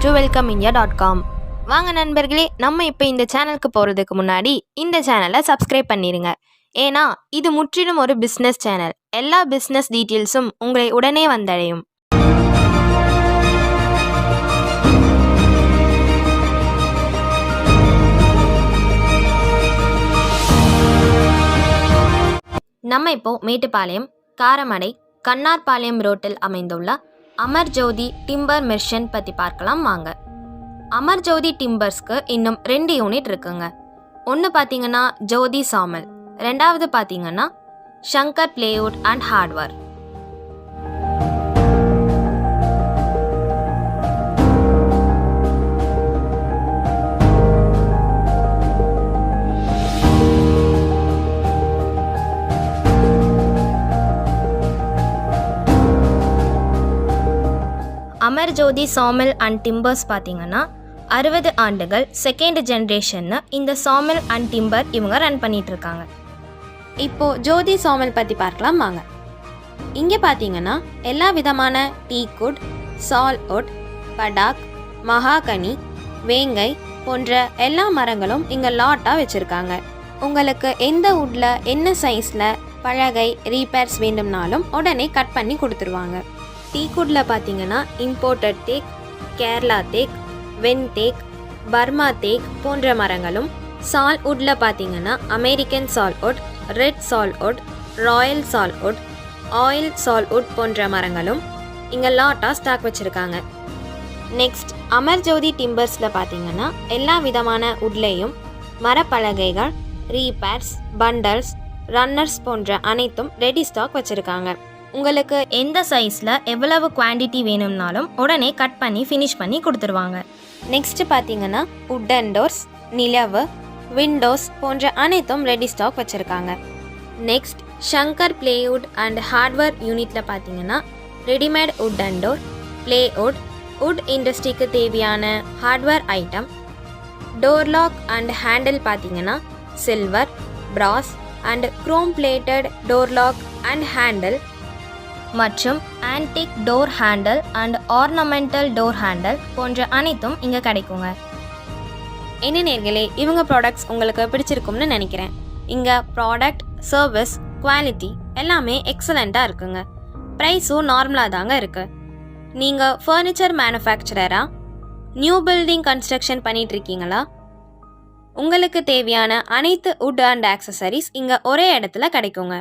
to Wellcomindia.com. வாங்க நண்பர்களே, நம்ம இப்போ இந்த சேனலுக்கு போகிறதுக்கு முன்னாடி இந்த சேனலை சப்ஸ்கிரைப் பண்ணிடுங்க. ஏன்னா இது முற்றிலும் ஒரு பிஸ்னஸ் சேனல். எல்லா பிஸ்னஸ் டீட்டெயில்ஸும் உங்களை உடனே வந்தடையும். நம்ம இப்போ மேட்டுப்பாளையம், காரமடை, கண்ணார்பாளையம் ரோட்டில் அமைந்துள்ள அமர் ஜோதி டிம்பர் மிஷன் பற்றி பார்க்கலாம் வாங்க. அமர் ஜோதி டிம்பர்ஸ்க்கு இன்னும் 2 யூனிட் இருக்குங்க. ஒன்று பார்த்தீங்கன்னா ஜோதி சாமல், ரெண்டாவது பார்த்தீங்கன்னா Shankar plywood and hardware. Amar Jothi sawmill and timbers பார்த்தீங்கன்னா 60 ஆண்டுகள் செகண்ட் ஜென்ரேஷன்னு இந்த சாமில் அண்ட் டிம்பர் இவங்க ரன் பண்ணிட்டு இருக்காங்க. இப்போது ஜோதி சாமில் பற்றி பார்க்கலாம் வாங்க. இங்கே பார்த்தீங்கன்னா எல்லா விதமான டீக்குட், சால்வுட், படாக், மகாகனி, வேங்கை போன்ற எல்லா மரங்களும் இங்கே லாட்டாக வச்சுருக்காங்க. உங்களுக்கு எந்த வுட்டில் என்ன சைஸில் பலகை ரீப்பேர்ஸ் வேண்டும்னாலும் உடனே கட் பண்ணி கொடுத்துருவாங்க. டீக்குட்டில் பார்த்தீங்கன்னா imported teak, Kerala teak, venteak, Burma teak போன்ற மரங்களும், சால்வுட்டில் பார்த்தீங்கன்னா American salwood, red salwood, royal salwood, oil salwood போன்ற மரங்களும் இங்கே லாட்டாக ஸ்டாக் வச்சுருக்காங்க. நெக்ஸ்ட் அமர் ஜோதி டிம்பர்ஸில் பார்த்தீங்கன்னா எல்லா விதமான வுட்லேயும் மரப்பலகைகள், ரீபேர்ஸ், பண்டல்ஸ், ரன்னர்ஸ் போன்ற அனைத்தும் ரெடி ஸ்டாக் வச்சுருக்காங்க. உங்களுக்கு எந்த சைஸில் எவ்வளவு குவான்டிட்டி வேணும்னாலும் உடனே கட் பண்ணி ஃபினிஷ் பண்ணி கொடுத்துருவாங்க. நெக்ஸ்ட்டு பார்த்தீங்கன்னா உட்டன் டோர்ஸ், நிலவு, விண்டோஸ் போன்ற அனைத்தும் ரெடி ஸ்டாக் வச்சுருக்காங்க. Next Shankar plywood and hardware யூனிட்டில் பார்த்தீங்கன்னா readymade wooden door, plywood, wood இண்டஸ்ட்ரிக்கு தேவையான hardware item, door lock and handle பார்த்தீங்கன்னா silver, brass and chrome plated door lock and handle மற்றும் antique door handle and ornamental door handle போன்ற அனைத்தும் இங்கே கிடைக்குங்க. என்ன நேர்களே, இவங்க ப்ராடக்ட்ஸ் உங்களுக்கு பிடிச்சிருக்கும்னு நினைக்கிறேன். இங்கே ப்ராடக்ட், சர்வீஸ், குவாலிட்டி எல்லாமே எக்ஸலண்ட்டாக இருக்குங்க. ப்ரைஸும் நார்மலாக தாங்க இருக்குது. நீங்கள் ஃபர்னிச்சர் மேனுஃபேக்சரராக நியூ பில்டிங் கன்ஸ்ட்ரக்ஷன் பண்ணிகிட்ருக்கீங்களா? உங்களுக்கு தேவையான அனைத்து வுட் அண்ட் ஆக்சசரிஸ் இங்கே ஒரே இடத்துல கிடைக்குங்க.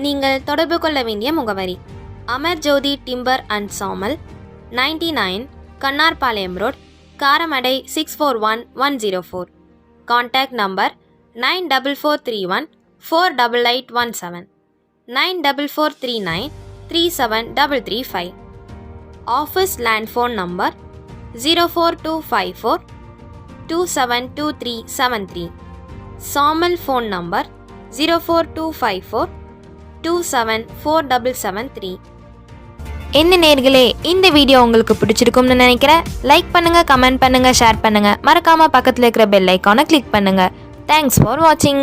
நீங்கள் தொடர்பு கொள்ள வேண்டிய முகவரி அமர் ஜோதி timber and Chamal, 99 Kannarpalayam Road, Karamadai 641104. Contact number 94431 48817, 94439 37335. Office land phone number 04254 272373. Sawmill phone number 04254 274773. என்ன நேர்களே, இந்த வீடியோ உங்களுக்கு பிடிச்சிருக்கும்னு நினைக்கிறேன். லைக் பண்ணுங்க, கமெண்ட் பண்ணுங்க, ஷேர் பண்ணுங்க. மறக்காம பக்கத்துல இருக்கிற பெல் ஐகானை கிளிக் பண்ணுங்க. தேங்க்ஸ் ஃபார் வாட்சிங்.